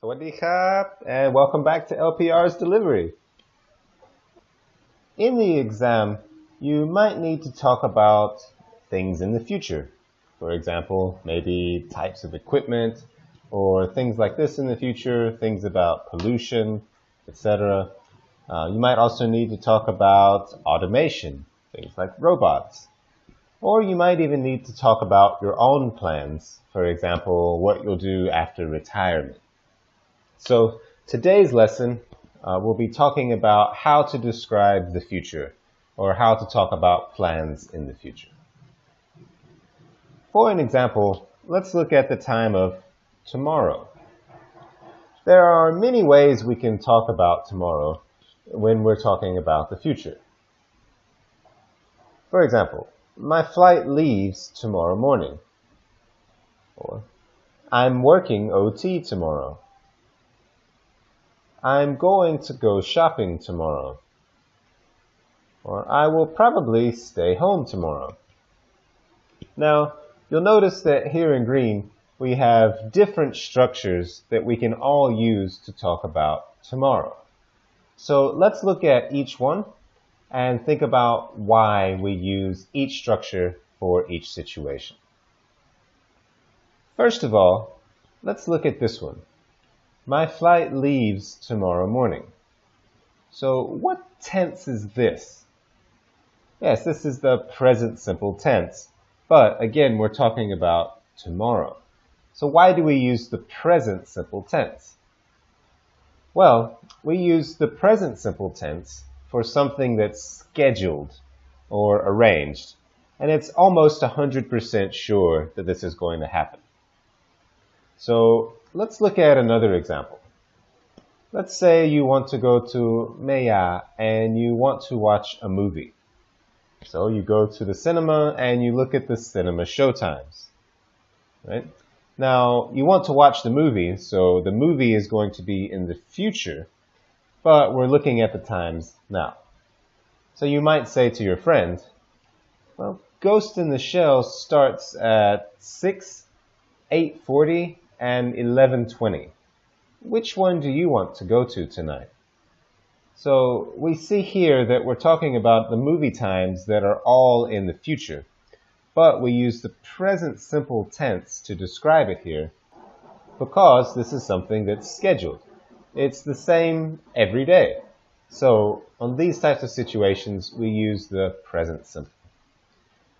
Sawadee krap, and welcome back to LPR's Delivery. In the exam, you might need to talk about things in the future. For example, maybe types of equipment or things like this in the future, things about pollution, etc. You might also need to talk about automation, things like robots. Or you might even need to talk about your own plans, for example, what you'll do after retirement. So today's lesson, we'll be talking about how to describe the future, or how to talk about plans in the future. For an example, let's look at the time of tomorrow. There are many ways we can talk about tomorrow when we're talking about the future. For example, my flight leaves tomorrow morning. Or, I'm working OT tomorrow. I'm going to go shopping tomorrow. Or, I will probably stay home tomorrow. Now, you'll notice that here in green, we have different structures that we can all use to talk about tomorrow. So let's look at each one and think about why we use each structure for each situation. First of all, let's look at this one. My flight leaves tomorrow morning. So what tense is this? Yes, this is the present simple tense. But again, we're talking about tomorrow. So why do we use the present simple tense? Well, we use the present simple tense for something that's scheduled or arranged, and it's almost 100% sure that this is going to happen. So let's look at another example. Let's say you want to go to Maya and you want to watch a movie. So you go to the cinema and you look at the cinema showtimes, right? Now, you want to watch the movie, so the movie is going to be in the future, but we're looking at the times now. So you might say to your friend, well, Ghost in the Shell starts at 6, 8:40, and 11:20. Which one do you want to go to tonight? So we see here that we're talking about the movie times that are all in the future, but we use the present simple tense to describe it here because this is something that's scheduled. It's the same every day. So on these types of situations, we use the present simple.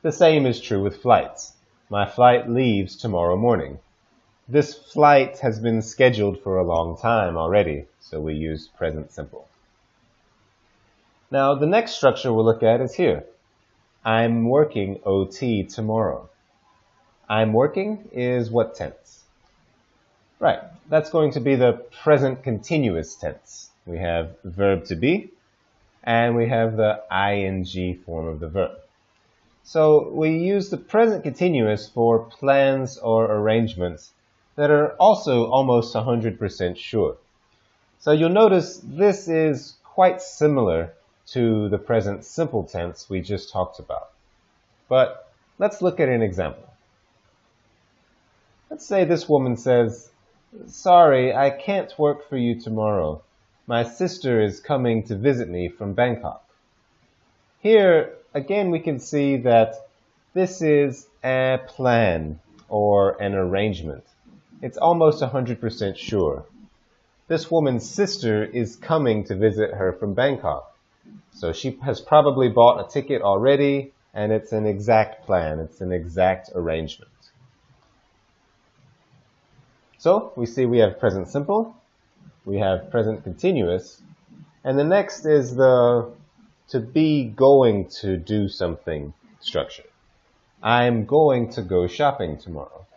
The same is true with flights. My flight leaves tomorrow morning. This flight has been scheduled for a long time already, so we use present simple. Now, the next structure we'll look at is here. I'm working OT tomorrow. I'm working is what tense? Right, that's going to be the present continuous tense. We have verb to be, and we have the ing form of the verb. So we use the present continuous for plans or arrangements that are also almost 100% sure. So you'll notice this is quite similar to the present simple tense we just talked about. But let's look at an example. Let's say this woman says, sorry, I can't work for you tomorrow. My sister is coming to visit me from Bangkok. Here, again, we can see that this is a plan or an arrangement. It's almost 100% sure. This woman's sister is coming to visit her from Bangkok. So she has probably bought a ticket already, and it's an exact plan. It's an exact arrangement. So we see we have present simple, we have present continuous, and the next is the to be going to do something structure. I'm going to go shopping tomorrow.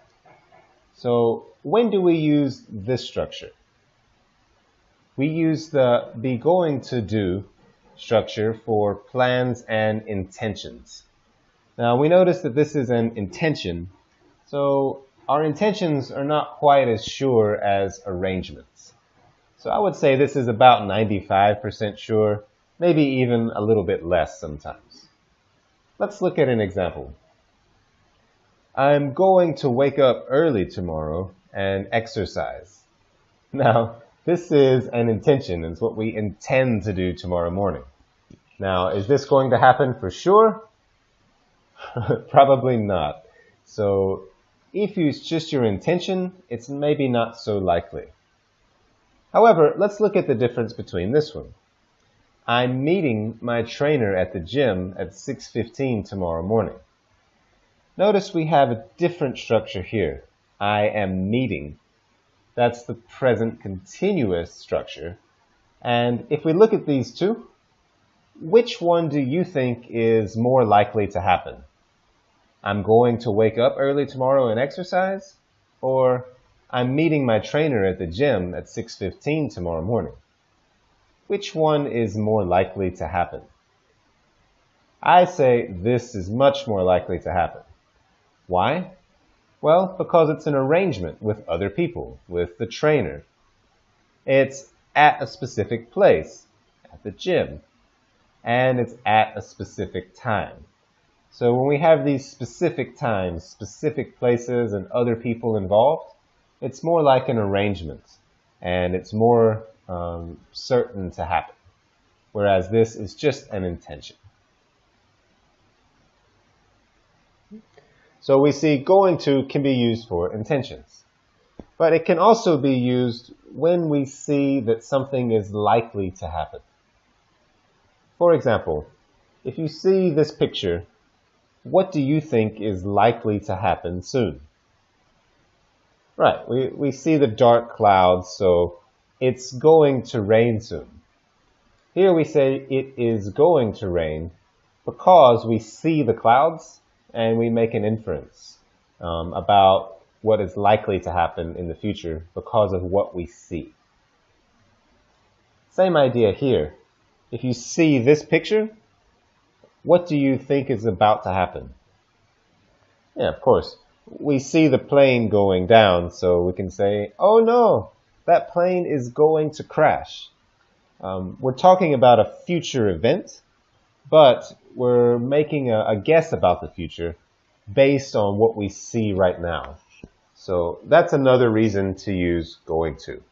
So when do we use this structure? We use the be going to do structure for plans and intentions. Now we notice that this is an intention, so our intentions are not quite as sure as arrangements. So I would say this is about 95% sure, maybe even a little bit less sometimes. Let's look at an example. I'm going to wake up early tomorrow and exercise. Now, this is an intention. It's what we intend to do tomorrow morning. Now, is this going to happen for sure? Probably not. So, if it's just your intention, it's maybe not so likely. However, let's look at the difference between this one. I'm meeting my trainer at the gym at 6:15 tomorrow morning. Notice we have a different structure here. I am meeting. That's the present continuous structure. And if we look at these two, which one do you think is more likely to happen? I'm going to wake up early tomorrow and exercise? Or I'm meeting my trainer at the gym at 6:15 tomorrow morning? Which one is more likely to happen? I say this is much more likely to happen. Why? Well, because it's an arrangement with other people, with the trainer. It's at a specific place, at the gym, and it's at a specific time. So when we have these specific times, specific places, and other people involved, it's more like an arrangement, and it's more certain to happen, whereas this is just an intention. So we see going to can be used for intentions, but it can also be used when we see that something is likely to happen. For example, if you see this picture, what do you think is likely to happen soon? Right, we see the dark clouds, so it's going to rain soon. Here we say it is going to rain because we see the clouds and we make an inference about what is likely to happen in the future because of what we see. Same idea here. If you see this picture, what do you think is about to happen? Yeah, of course. We see the plane going down, so we can say, oh no, that plane is going to crash. We're talking about a future event, but we're making a guess about the future based on what we see right now. So that's another reason to use going to.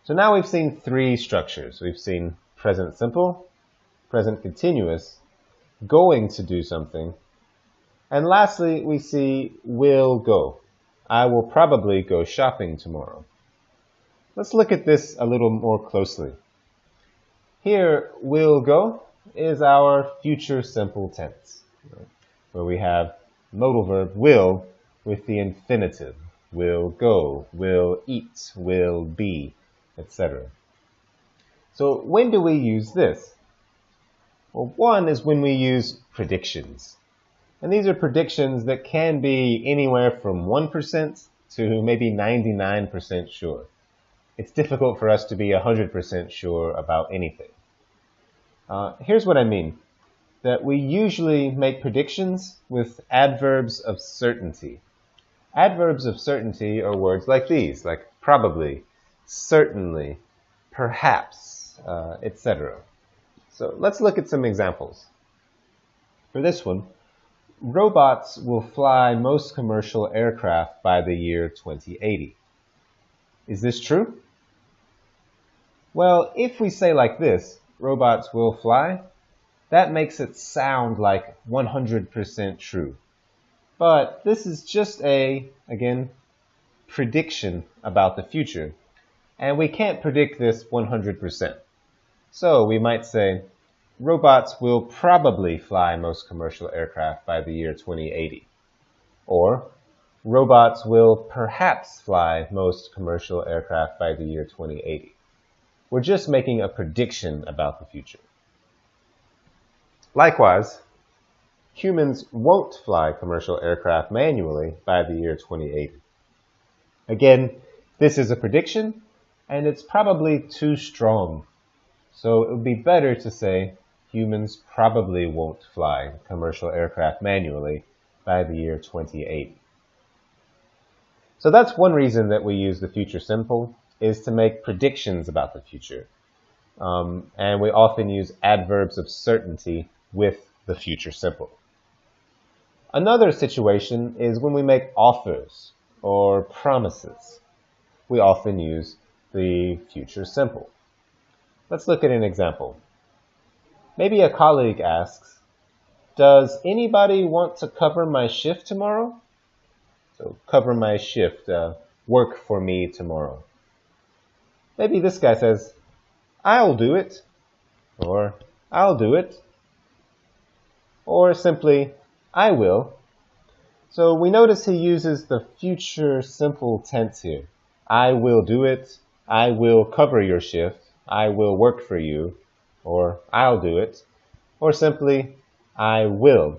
So now we've seen three structures. We've seen present simple, present continuous, going to do something, and lastly we see will go. I will probably go shopping tomorrow. Let's look at this a little more closely. Here, will go is our future simple tense, where we have modal verb will with the infinitive. Will go, will eat, will be, etc. So when do we use this? Well, one is when we use predictions. And these are predictions that can be anywhere from 1% to maybe 99% sure. It's difficult for us to be 100% sure about anything. Here's what I mean. That we usually make predictions with adverbs of certainty. Adverbs of certainty are words like these, like probably, certainly, perhaps, etc. So let's look at some examples. For this one, robots will fly most commercial aircraft by the year 2080. Is this true? Well, if we say like this, robots will fly, that makes it sound like 100% true. But this is just again, prediction about the future. And we can't predict this 100%. So we might say, robots will probably fly most commercial aircraft by the year 2080. Or, robots will perhaps fly most commercial aircraft by the year 2080. We're just making a prediction about the future. Likewise, humans won't fly commercial aircraft manually by the year 2080. Again, this is a prediction, and it's probably too strong. So it would be better to say humans probably won't fly commercial aircraft manually by the year 2080. So that's one reason that we use the future simple, is to make predictions about the future. And we often use adverbs of certainty with the future simple. Another situation is when we make offers or promises. we often use the future simple. Let's look at an example. Maybe a colleague asks, "Does anybody want to cover my shift tomorrow?" So cover my shift, work for me tomorrow. Maybe this guy says, "I'll do it," or "I'll do it," or simply, "I will." So we notice he uses the future simple tense here. I will do it, I will cover your shift, I will work for you, or I'll do it, or simply, I will.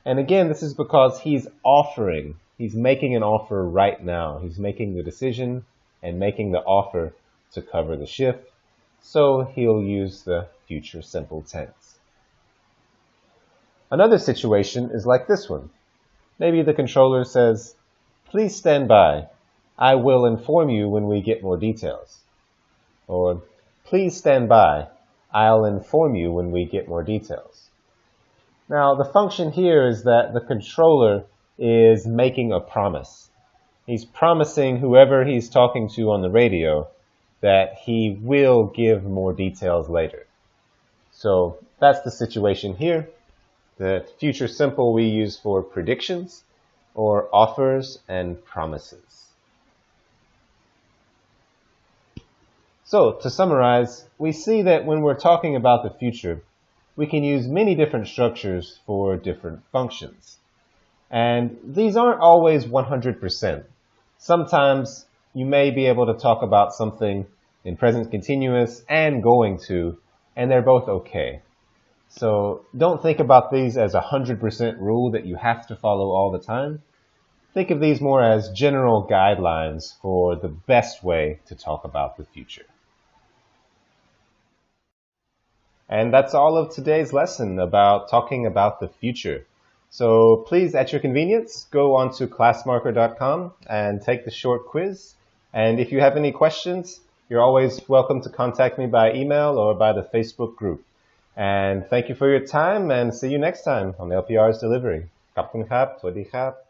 And again, this is because he's offering, he's making an offer right now. He's making the decision and making the offer to cover the shift, so he'll use the future simple tense. Another situation is like this one. Maybe the controller says, "Please stand by. I will inform you when we get more details." Or, "Please stand by. I'll inform you when we get more details." Now, the function here is that the controller is making a promise. He's promising whoever he's talking to on the radio that he will give more details later. So that's the situation here. The future simple we use for predictions or offers and promises. So to summarize, we see that when we're talking about the future, we can use many different structures for different functions. And these aren't always 100%. Sometimes you may be able to talk about something in present continuous and going to, and they're both okay. So don't think about these as a 100% rule that you have to follow all the time. Think of these more as general guidelines for the best way to talk about the future. And that's all of today's lesson about talking about the future. So please, at your convenience, go on to classmarker.com and take the short quiz. And if you have any questions, you're always welcome to contact me by email or by the Facebook group. And thank you for your time, and see you next time on LPR's Delivery. ขอบคุณครับ สวัสดีครับ